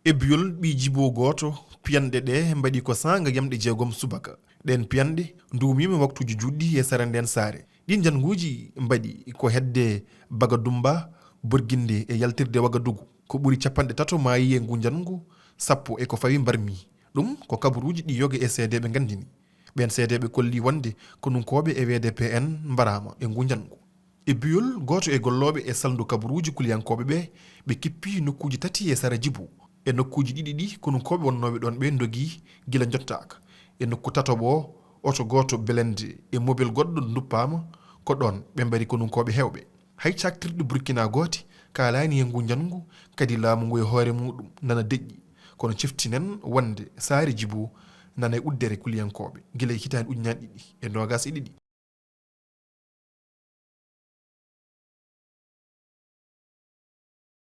e biyol ɓi jibo goto piyanɗe ɗe mbaɗi ko sanga yamɗe jeegom subaka ɗen piyanɗe ndumima waktuji juɗɗi e sara nden saare ɗin janguji mbaɗi ko hedde Bagadumba Borguinde e yaltirde Wagadugu ko ɓuuri 30 maayi e ngu jangu sappo e ko fawi mbarmi ɗum ko kabaruji ɗi yoga e seedeɓe gandini ɓen seedeɓe kolli wonde ko nunkoɓe e WDPN mbarama e ngu jangu e biyol goto e golloɓe e saldu kabaruji kuliyankoɓe ɓe kippi nokkuji 3 e sara Djibo e nokkuji ɗiɗi ɗi ko nunkoɓe wonnoɓe ɗon ɓe dogui guila jottaka e nokku tatoɓo o oto goto belende e mobile goɗɗo duppama ko ɗon ɓe mbari ko nunkoɓe hewɓe hay caktirɗe Burkina goote kalani e ngu jangu kadi laamu ngu e hoore muɗum nana deƴƴi kono ciftinen wonde saare Djibo nana e uddere kuliyankoɓe guila e hitande 2022